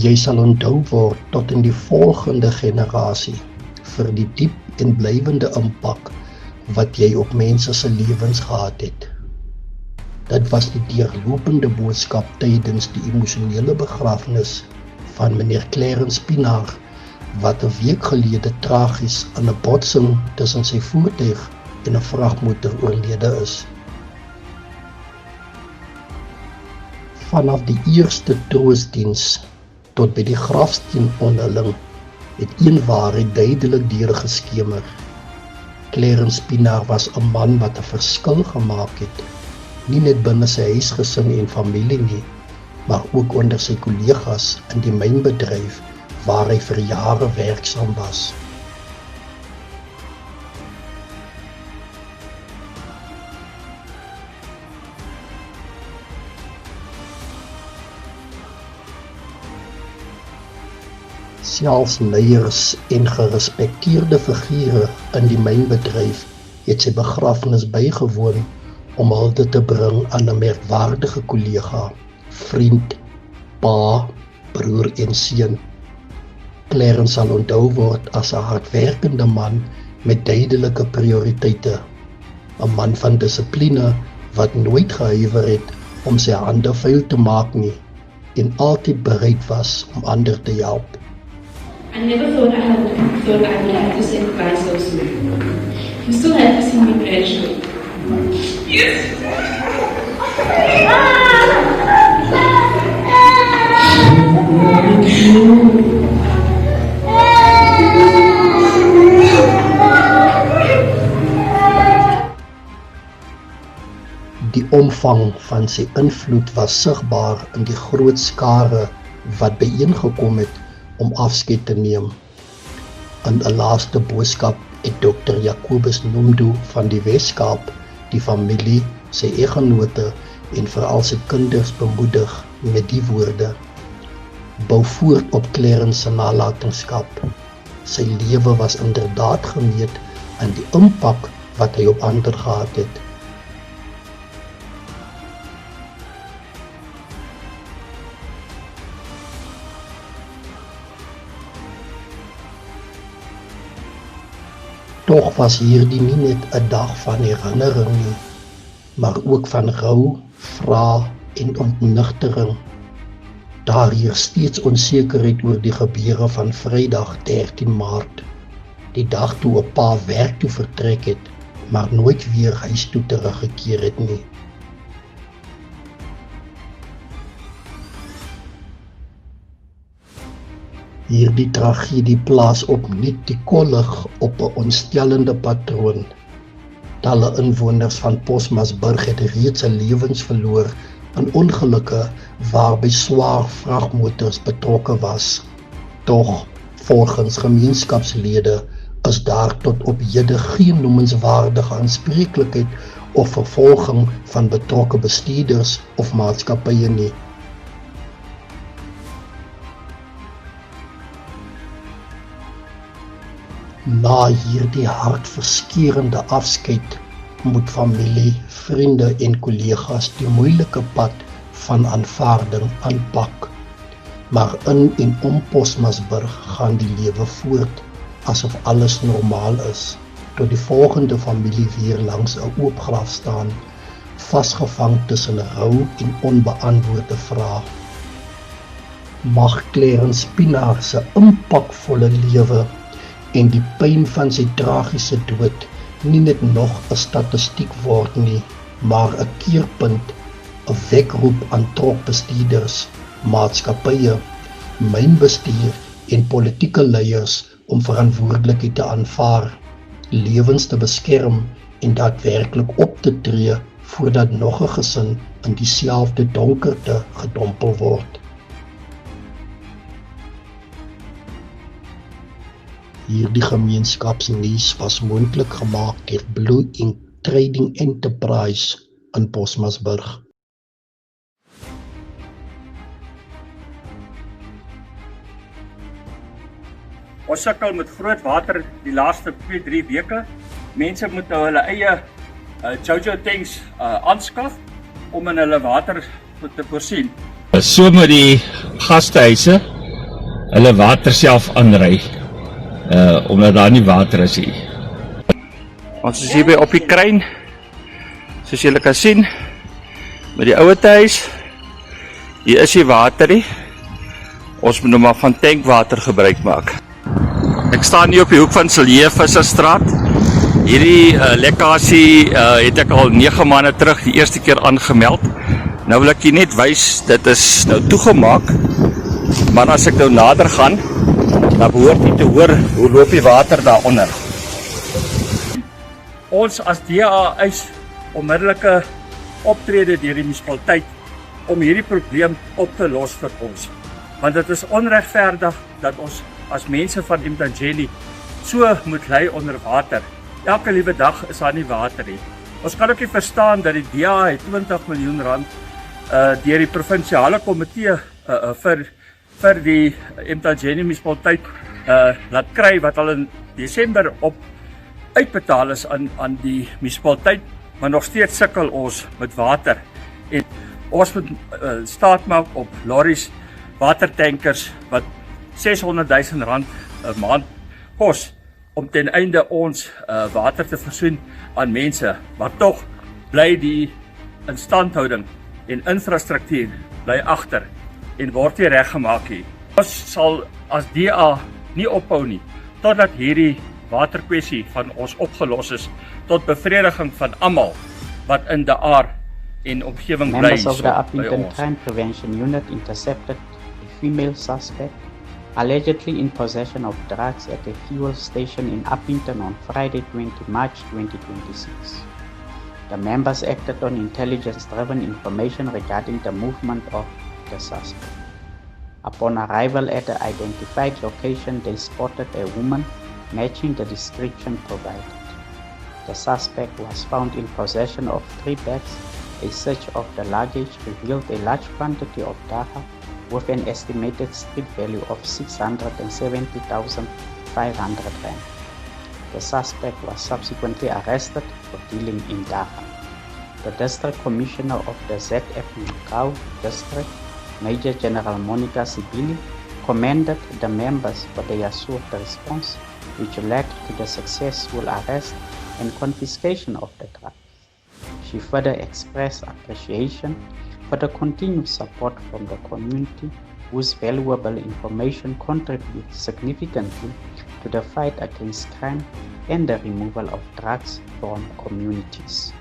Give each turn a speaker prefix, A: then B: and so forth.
A: Jy sal onthou word tot in die volgende generasie vir die diep en blywende impak wat jy op mense se lewens gehad het. Dit was die deurlopende boodskap tydens die emosionele begrafnis van meneer Clarence Pienaar, wat 'n week gelede tragies in 'n botsing tussen sy voertuig en 'n vragmotor oorlede is. Vanaf die eerste troostdiens tot by die grafsteenonderling het een waarheid duidelik deurgeskemer. Clarence Pienaar was 'n man wat 'n verskil gemaak het, nie net binne sy huisgesin en familie nie, maar ook onder sy kollegas in die mynbedryf waar hy vir jare werksaam was. Selfs leiers en gerespekteerde figure in die mynbedryf het sy begrafnis bygewoon om hulde te bring aan 'n merkwaardige kollega, vriend, pa, broer en seun. Clarence sal onthou word as 'n hardwerkende man met duidelike prioriteite, 'n man van dissipline wat nooit gehuiwer het om sy hande vuil te maak nie en altyd bereid was om ander te help.
B: I never thought I would have to say goodbye so soon. You still have to see me graduate. Yes!
A: Die omvang van sy invloed was sigbaar in die groot skare wat byeengekom het om afskeid te neem. In 'n laaste boodskap het Dr. Jacobus Nomdu van die Weskaap die familie, sy eggenote en veral sy kinders bemoedig met die woorde: bou voort op Clarence se nalatenskap. Sy lewe was inderdaad gemeet aan die impak wat hy op ander gehad het. Tog was hierdie nie net 'n dag van herinnering nie, maar ook van rou, vrae en ontnigtering. Daar heers steeds onsekerheid oor die gebeure van Vrydag 13 Maart, die dag toe 'n pa werk toe vertrek het, maar nooit weer huis toe teruggekeer het nie. Hierdie tragedie plaas opnuut die kollig op 'n ontstellende patroon. Talle inwoners van Postmasburg het reeds hul lewens verloor in ongelukke waarby swaar vragmotors betrokke was. Tog, volgens gemeenskapslede, is daar tot op hede geen noemenswaardige aanspreeklikheid of vervolging van betrokke bestuurders of maatskappye nie. Na hierdie hartverskeurende afskeid moet familie, vriende en kollegas die moeilike pad van aanvaarding aanpak. Maar in en om Postmasburg gaan die lewe voort asof alles normaal is, tot die volgende familie weer langs 'n oop graf staan, vasgevang tussen rou en onbeantwoorde vrae. Mag Clarence Pienaar se impakvolle lewe en die pyn van sy tragiese dood nie net nog 'n statistiek word nie, maar 'n keerpunt, 'n wekroep aan tropbestuurders, maatskappye, mynbestuur en politieke leiers om verantwoordelikheid te aanvaar, lewens te beskerm en daadwerklik op te tree voordat nog 'n gesin in dieselfde donkerte gedompel word. Hierdie gemeenskapsnuus was moontlik gemaak deur Blue Ink Trading Enterprise in Postmasburg.
C: Ons sukkel met groot water die laaste 2-3 weke. Mense moet nou hulle eie Jojo tanks aanskaf om in hulle water te voorsien.
D: So met die gastehuise
C: hulle water self aanry, omdat daar nie water is hier. Ons is hier by op die kruin, soos julle kan sien, met die ouete huis. Hier is die water nie. Ons moet nou maar van tankwater gebruik maak. Ek staan hier op die hoek van Silje Visserstraat. Hierdie lekkasie het ek al 9 maande terug die eerste keer aangemeld. Nou wil ek hier net wys, dit is nou toegemaak, maar as ek nou nader gaan, dan behoort jy te hoor hoe loop die water daaronder. Ons as DA eis onmiddellike optrede deur die munisipaliteit om hierdie probleem op te los vir ons. Want dit is onregverdig dat ons as mense van Mtangeni so moet ly onder water. Elke liewe dag is daar nie water nie. Ons kan ook nie verstaan dat die DA het 20 miljoen rand deur die provinsiale komitee vir die Mtangeni munisipaliteit laat kry wat al in Desember op uitbetaal is aan die munisipaliteit, maar nog steeds sukkel ons met water. En ons moet staat maak op lorries, watertankers wat 600.000 rand 'n maand kos om ten einde ons water te voorsien aan mense, maar tog bly die instandhouding en infrastruktuur bly agter en word nie reggemaak nie. Ons sal as DA nie ophou nie totdat hierdie waterkwessie van ons opgelos is tot bevrediging van almal wat in De Aar en omgewing bly.
D: Members of the Upington Crime Prevention Unit intercepted a female suspect allegedly in possession of drugs at a fuel station in Upington on Friday, 20 March 2026. The members acted on intelligence-driven information regarding the movement of the suspect. Upon arrival at the identified location, they spotted a woman matching the description provided. The suspect was found in possession of 3 bags. A search of the luggage revealed a large quantity of dagga with an estimated street value of 670,500 rand. The suspect was subsequently arrested for dealing in dagga. The District Commissioner of the ZF Macau District, Major General Monica Sibili, commended the members for their swift response, which led to the successful arrest and confiscation of the drugs. She further expressed appreciation for the continued support from the community, whose valuable information contributes significantly to the fight against crime and the removal of drugs from communities.